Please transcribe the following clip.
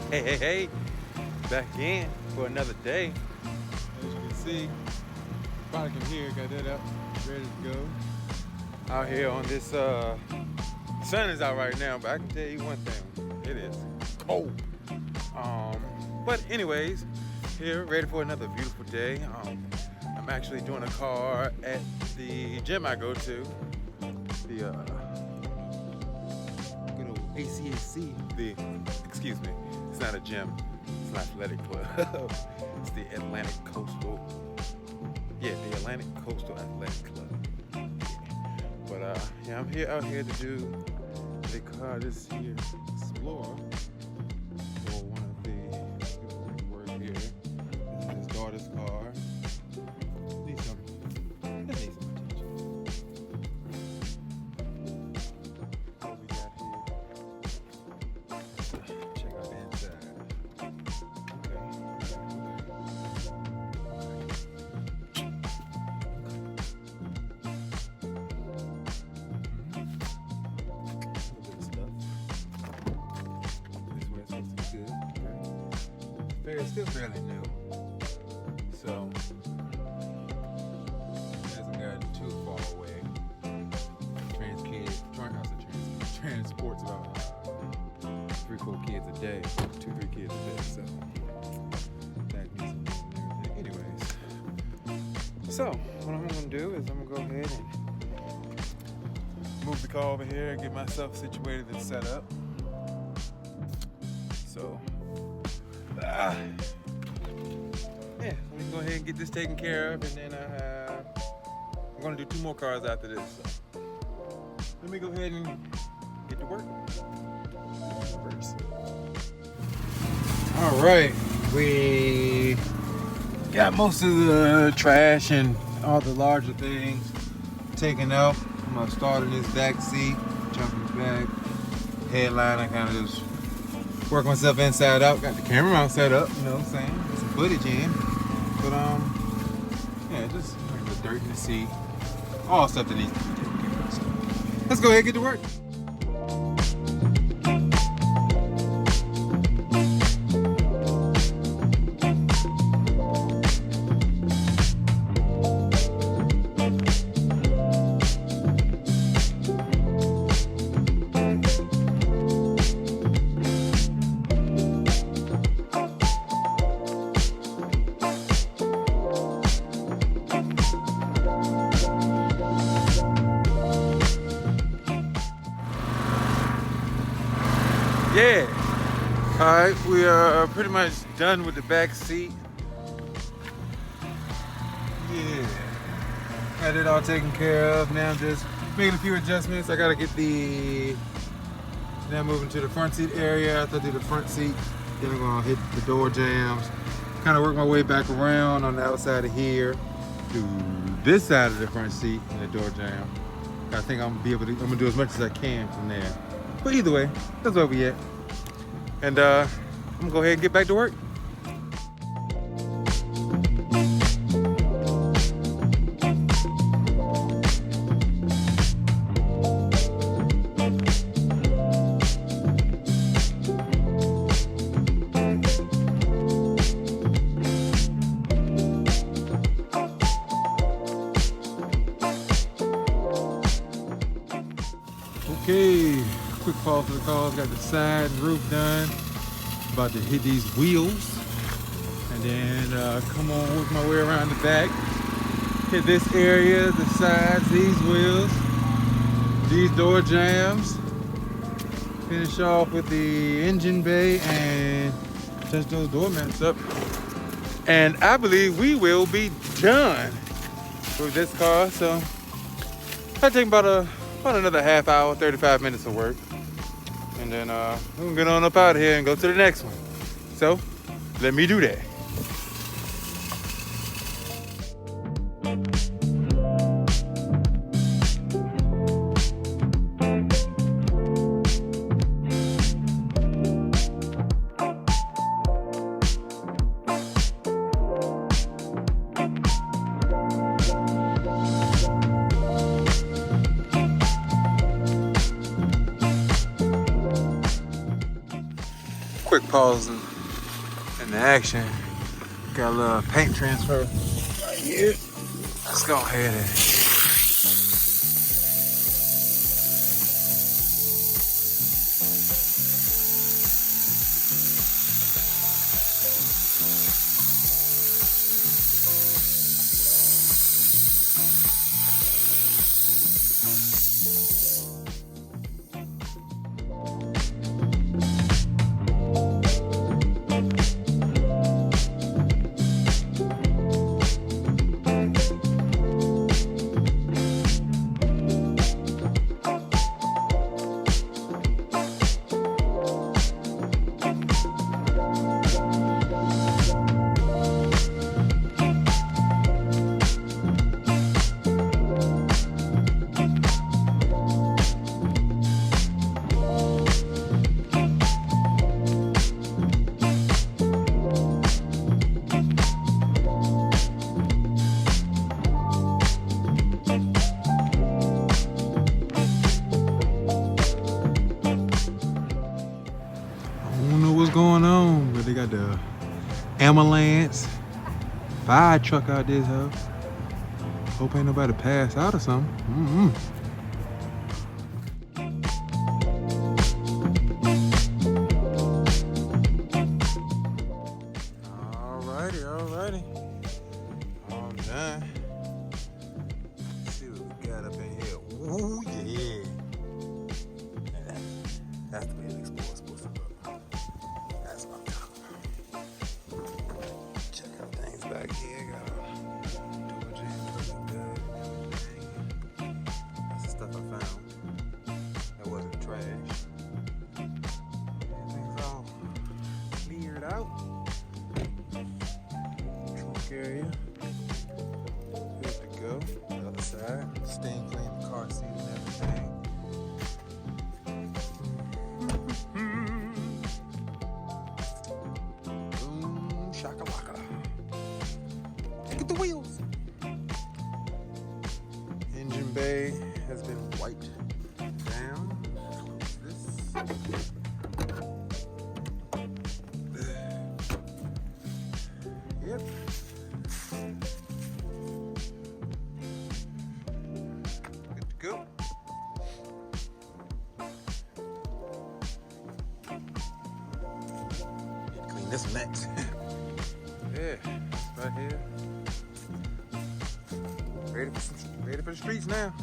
Hey, back in for another day. As you can see, probably can hear, got that up, ready to go. Out here on this, sun is out right now, but I can tell you one thing, it is cold. But anyways, here, ready for another beautiful day. I'm actually doing a car at the gym I go to, the, good old ACAC, excuse me, it's not a gym, it's an athletic club. It's the Atlantic Coastal Athletic Club. But yeah, I'm out here to do the car this here Explorer for one of the people who work here. This is his daughter's car. It needs some attention. What we got here? Check out the inside. It's still fairly new, so it hasn't gotten too far away. Transports about 3-4 kids a day, 2-3 kids a day. So that needs some moving and everything. Anyways, so what I'm gonna do is I'm gonna go ahead and move the car over here and get myself situated and set up. So. Yeah, we can go ahead and get this taken care of, and then I'm gonna do 2 more cars after this. So let me go ahead and get to work. All right, we got most of the trash and all the larger things taken out. I'm gonna start in this back seat, jump in the back, headline. I kind of just work myself inside out. Got the camera mount set up, you know what I'm saying? Get some footage in. But yeah, just the dirt in the seat. All stuff that needs to be taken care of. So let's go ahead and get to work. Yeah. All right, we are pretty much done with the back seat. Yeah. Got it all taken care of. Now I'm just making a few adjustments. I gotta get now moving to the front seat area. After I do the front seat, then I'm gonna hit the door jambs. Kind of work my way back around on the outside of here to this side of the front seat and the door jamb. I think I'm gonna do as much as I can from there. But either way, that's where we at. And I'm gonna go ahead and get back to work. Okay, quick pause for the cars. Got the side and roof done. About to hit these wheels, and then come on, work my way around the back. Hit this area, the sides, these wheels, these door jambs. Finish off with the engine bay and touch those door mats up. And I believe we will be done with this car. So I take about another half hour, 35 minutes of work. And then we're gonna get on up out of here and go to the next one. So let me do that. quick pause in the action. Got a little paint transfer right here. Let's go ahead and going on, but they got the ambulance fire truck out this hoe. Hope ain't nobody pass out or something. Alrighty. All done. Let's see what we got up in here. Ooh, yeah. That's the way an Explorer is supposed to look. That's what I'm talking about. Check out things back here. Got a dual jam looking good and everything. That's the stuff I found. That wasn't trash. Everything's all cleared out. Trunk area. Good to go. The other side. Staying clean the car seat and everything. Shakalaka. Look at the wheels. Engine bay has been wiped down. Close this. Yep. Good to go. Need to clean this next. Yeah, right here. Ready for the streets now.